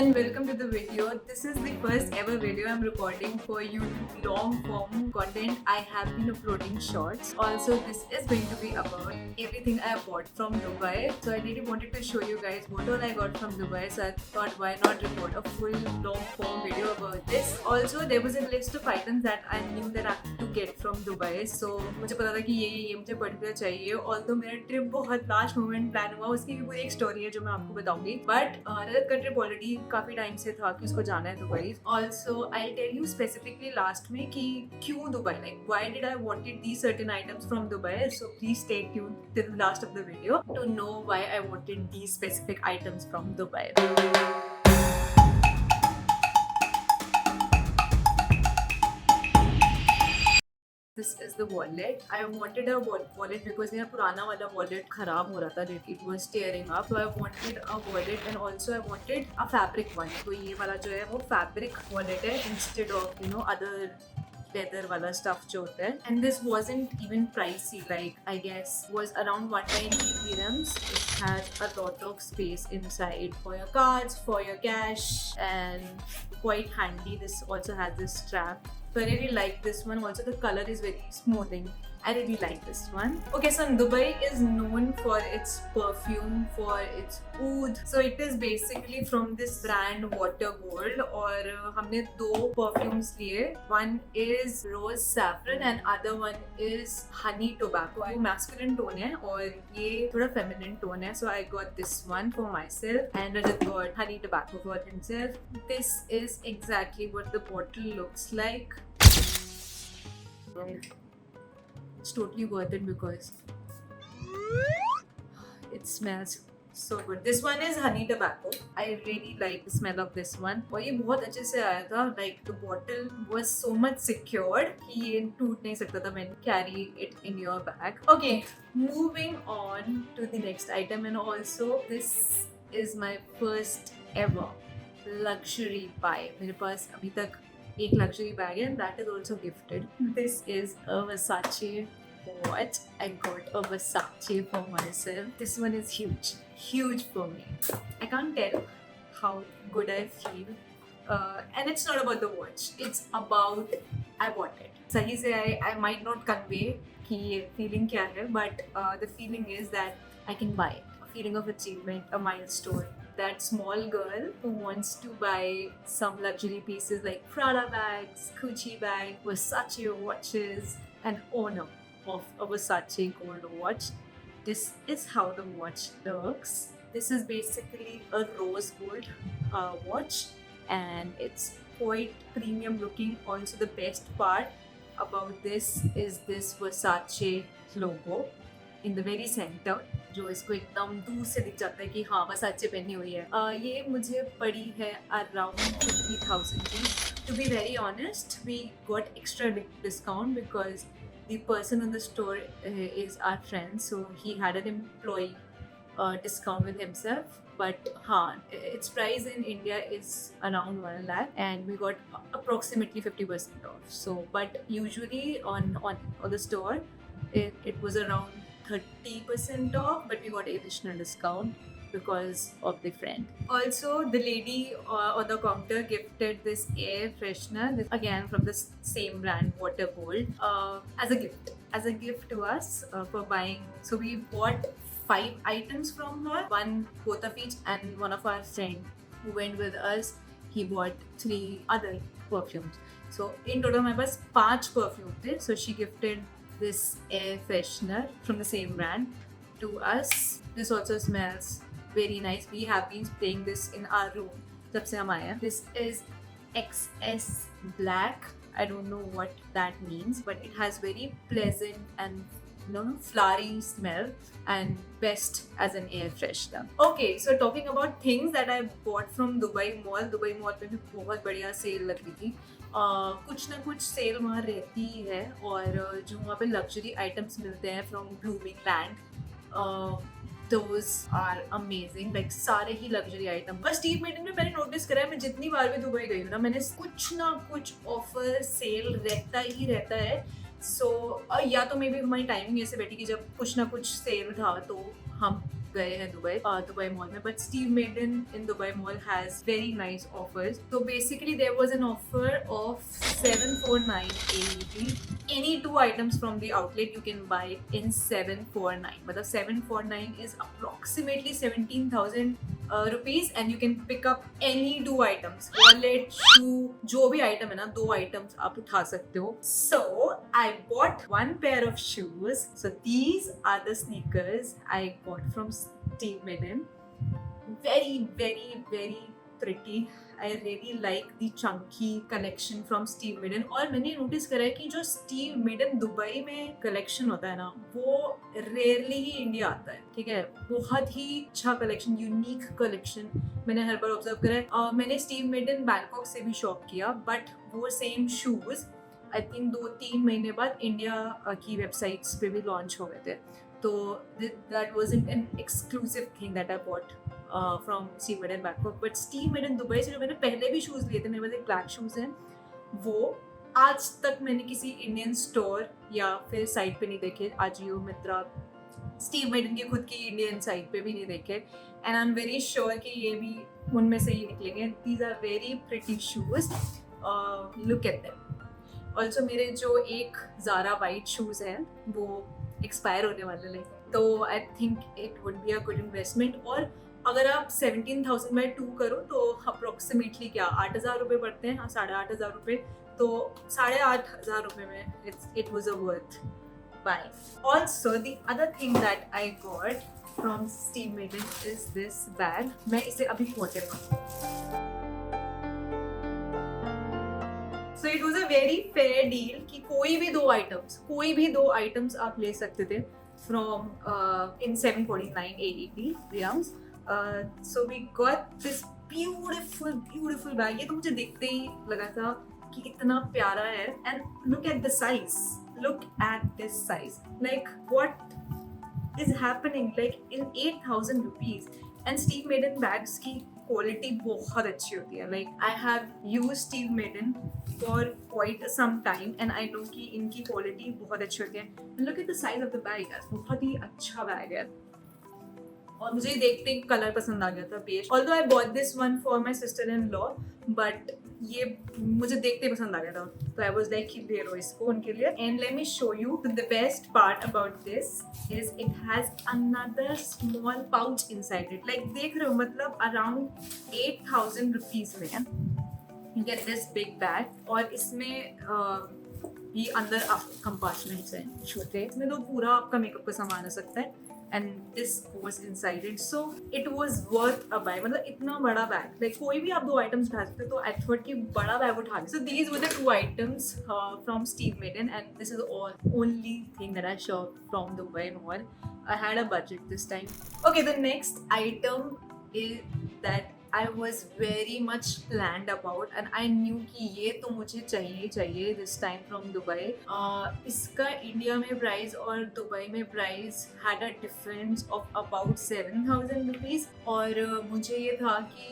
and welcome to the video. This is the first ever video I'm recording for YouTube long form content. I have been uploading shorts. Also, this is going to be about everything I bought from Dubai. So I really wanted to show you guys what all I got from Dubai. So I thought why not record a full long form video about this. Also, there was a list of items that I knew that I had to get from Dubai. So मुझे पता था कि ये मुझे particular चाहिए. Although मेरा trip बहुत last moment plan हुआ, उसकी भी पूरी एक story है जो मैं आपको बताऊंगी. But रजत का trip already काफी टाइम से था कि उसको जाना है Dubai. Also, I'll tell you specifically last में कि क्यों Dubai, like why did I wanted these certain items from Dubai. So please stay tuned till the last of the video to know why I wanted these specific items from Dubai. This is the wallet. I wanted a wallet because मेरा पुराना वाला wallet खराब हो रहा था. It was tearing up. So I wanted a wallet and also I wanted a fabric one. तो ये वाला जो है वो fabric wallet है instead of other leather वाला stuff जो होता है. And this wasn't even pricey. Like I guess was around 190 dirhams. It had a lot of space inside for your cards, for your cash, and quite handy. This also has this strap. So I really like this one. Also the color is very smoothing. I really like this one. Okay, so Dubai is known for its perfume, for its oud. So it is basically from this brand Water Gold. और हमने दो perfumes लिए. One is rose saffron and other one is honey tobacco. वो masculine tone है और ये थोड़ा feminine tone है. So I got this one for myself and Rajat got honey tobacco for himself. This is exactly what the bottle looks like. It's totally worth it because it smells so good. This one is honey tobacco. I really like the smell of this one. और ये बहुत अच्छे से आया था. Like the bottle was so much secured कि ये टूट नहीं सकता था when carry it in your bag. Okay, moving on to the next item, and also this is my first ever luxury buy. मेरे पास अभी तक एक luxury bag है and that is also gifted. This is a Versace watch. I got a Versace for myself. This one is huge for me. I can't tell how good I feel. And it's not about the watch. It's about I bought it. सही से I might not convey कि ये feeling क्या है, but the feeling is that I can buy it. A feeling of achievement, a milestone. That small girl who wants to buy some luxury pieces like Prada bags, Gucci bag, Versace watches, and owner of a Versace gold watch. This is how the watch looks. This is basically a rose gold watch and it's quite premium looking. Also the best part about this is this Versace logo in the very center, जो इसको एकदम दूर से दिख जाता है कि हाँ Versace पहनी हुई है. ये मुझे पड़ी है around 50,000 की. To be very honest, we got extra discount because the person in the store is our friend, so he had an employee discount with himself. But हाँ, its price in India is around 1 lakh and we got approximately 50% off. So, but usually on the store, it was around 30% off, but we got additional discount because of the friend. Also, the lady on the counter gifted this air freshener, again from the same brand, Water Gold, as a gift to us for buying. So we bought 5 items from her, one both of each, and one of our friend who went with us, he bought 3 other perfumes. So in total, my pass 5 perfume थे. So she gifted this air freshener from the same brand to us. This also smells very nice. We have been spraying this in our room जब से हम आए हैं. This is XS Black. I don't know what that means, but it has very pleasant and flowery smell and best as an air freshener. Okay, so talking about things that I bought from Dubai Mall. Dubai Mall में भी बहुत बढ़िया cell लग रही थी. कुछ ना कुछ सेल वहाँ रहती ही है और जो वहाँ पे लग्जरी आइटम्स मिलते हैं from blooming land, those are amazing. Like सारे ही लग्जरी आइटम. बस स्ट्रीट मीटिंग में मैंने नोटिस करा है, मैं जितनी बार भी दुबई गई हूँ ना, मैंने कुछ ना कुछ ऑफर सेल रहता ही रहता है. सो या तो मे बी हमारी टाइमिंग ऐसे बैठी कि जब कुछ ना कुछ सेल था तो हम गए हैं दुबई मॉल में, but Steve Madden in Dubai Mall has very nice offers. तो basically there was an offer of 749 AED. Any two items from the outlet you can buy in 749. मतलब 749 is approximately 17,000 rupees, and you can pick up any two items. Wallet, shoe, जो भी item है ना, 2 items आप उठा सकते हो. So I bought one pair of shoes. So these are the sneakers I got from Steve Madden. Very, very, very pretty. I really like the chunky collection from Steve Madden. और मैंने notice करा है कि जो Steve Madden Dubai में collection होता है ना, वो रेयरली ही इंडिया आता है. ठीक है, बहुत ही अच्छा कलेक्शन, यूनिक कलेक्शन मैंने हर बार ऑब्जर्व करा है. मैंने Steve Madden बैंकॉक से भी शॉप किया, बट वो सेम शूज आई थिंक 2-3 महीने बाद इंडिया की वेबसाइट्स पे भी लॉन्च हो गए थे. तो that wasn't an exclusive thing that I bought from Steve Madden Bangkok. But Steve Madden Dubai से जो मैंने पहले भी शूज़ लिए थे, मेरे पास एक ब्लैक शूज़ हैं, वो आज तक मैंने किसी इंडियन स्टोर या फिर साइट पे नहीं देखे. आजियो, मित्रा, Steve Madden की खुद की इंडियन साइट पे भी नहीं देखे. And I am very sure कि ये भी उनमें से ही निकलेंगे. These are very pretty shoes, look at them. Also मेरे जो एक ज़ारा वाइट शूज़ हैं वो एक्सपायर होने वाले हैं, तो I think it would be a good investment. और अगर आप 17,000 बाई 2 करो तो अप्रोक्सीमेटली क्या 8,000 रुपये पड़ते हैं. हाँ, 8,500 रुपये. तो 8,500 रुपये में it was a worth buy. Also the other thing that I got from Steve Madden is this bag. मैं इसे अभी खोलूँगा. So it was a very fair deal कि कोई भी दो आइटम्स आप ले सकते थे from in 749 AED dirhams. So we got this beautiful bag. ये तो मुझे देखते ही लगा था कि इतना प्यारा है. And look at the size. Look at this size. Like what is happening? Like in 8,000 rupees. And Steve Madden bags की क्वालिटी बहुत अच्छी होती है. Like I have used Steve Madden for quite some time and I know कि इनकी quality बहुत अच्छी होती है. And look at the size of the bag. बहुत ही अच्छा बैग है. और मुझे देखते ही कलर पसंद आ गया था, beige. Although I bought this one for my sister in law, but ये मुझे देखते ही पसंद आ गया था, तो आई वाज लाइक कि दे दो इसको उनके लिए. And let me show you the best part about this is it has another small pouch inside it. Like देख रहे हो, मतलब अराउंड 8,000 रुपीज में you get this big bag. और इसमें ये अंदर कंपार्टमेंट्स हैं छोटे, इसमें तो पूरा आपका मेकअप का सामान आ सकता है. And this was inside it, so it was worth a buy. मतलब इतना बड़ा बैग, like कोई भी आप 2 आइटम्स उठा सकते, तो I thought कि बड़ा बैग उठा. So these were the 2 items from Steve Madden, and this is the only thing that I shopped from the Dubai Mall. I had a budget this time. Okay, the next item is that I was very much planned about and I knew कि ये तो मुझे चाहिए this time from Dubai. इसका India में price और Dubai में price had a difference of about 7,000 rupees. और मुझे ये था कि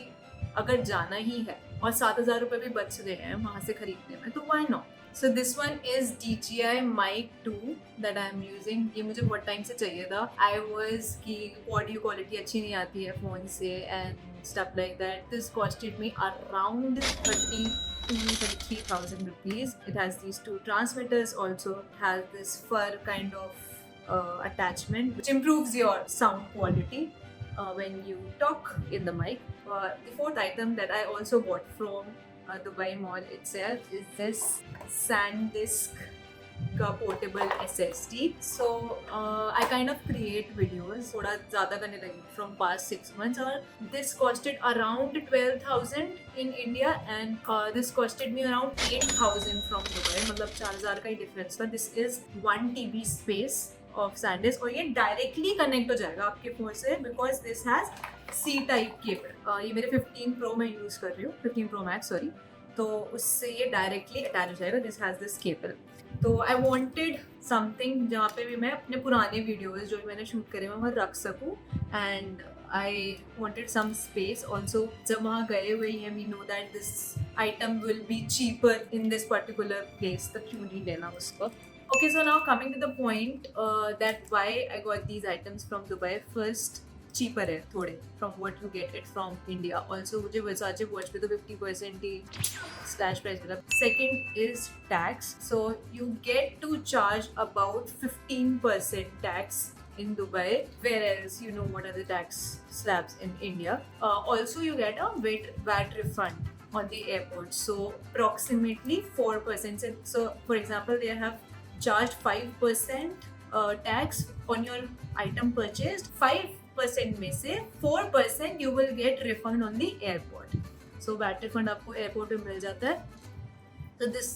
अगर जाना ही है और 7,000 रुपये भी बच रहे हैं वहाँ से खरीदने में, तो why not? So this one is DJI Mic 2 that I am using. ये मुझे बहुत टाइम से चाहिए था. I was कि ऑडियो क्वालिटी अच्छी नहीं आती है फ़ोन से and stuff like that. This costed me around 32,000 rupees. It has these 2 transmitters, also has this fur kind of attachment which improves your sound quality when you talk in the mic. The 4th item that I also bought from Dubai Mall itself is this SanDisk का portable SSD. So I kind of create videos, थोड़ा ज़्यादा करने लगी from past 6 months, और this costed around 12,000 in India and this costed me around 8,000 from Dubai. मतलब 4,000 का ही difference था. This is 1 TB space of SanDisk और ये डायरेक्टली कनेक्ट हो जाएगा आपके फ़ोन से because this has C type cable. ये मेरे 15 Pro में यूज़ कर रही हूँ, 15 Pro Max सॉरी, तो उससे ये डायरेक्टली अटैच हो जाएगा. This has this cable. तो आई वॉन्टेड समथिंग जहाँ पे भी मैं अपने पुराने वीडियोज़ जो भी मैंने शूट करे वहाँ रख सकूँ. And I wanted some space also. जब वहाँ गए हुए हैं, we know that this item will be cheaper in this particular place, तो क्यों नहीं लेना उसको. Okay, so now coming to the point that why I got these items from Dubai. First, cheaper है थोड़े from what you get it from India. Also मुझे Versace watch पे तो 50% ही slash price मिला. Second is tax. So you get to charge about 15% tax in Dubai, whereas you know what are the tax slabs in India. Also you get a VAT refund on the airport, so approximately 4%. So for example, they have charged 5% tax on your item purchased. 5% में से 4% you will get refund on the airport. So VAT refund आपको airport पे मिल जाता है. तो this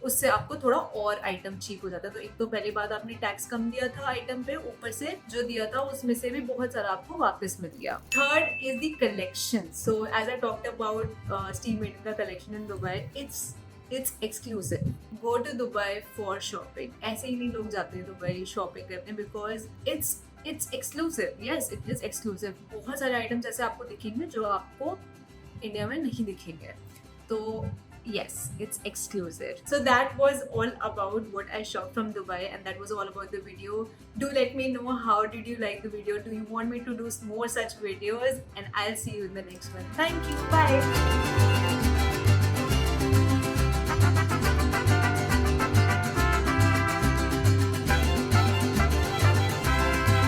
उससे आपको थोड़ा और आइटम चीप हो जाता है. तो एक तो पहली बात आपने टैक्स कम दिया था आइटम पे, ऊपर से जो दिया था उसमें से भी बहुत सारा आपको वापस मिल गया. Third is the collection. So as I talked about Steve Madden का collection in Dubai, it's exclusive. Go to Dubai for shopping. ऐसे ही नहीं लोग जाते हैं दुबई शॉपिंग करने, because it's exclusive. Yes, it is exclusive. बहुत सारे आइटम्स ऐसे आपको दिखेंगे जो आपको इंडिया में नहीं दिखेंगे. तो yes, it's exclusive. So that was all about what I shopped from Dubai, and that was all about the video. Do let me know how did you like the video. Do you want me to do more such videos? And I'll see you in the next one. Thank you. Bye.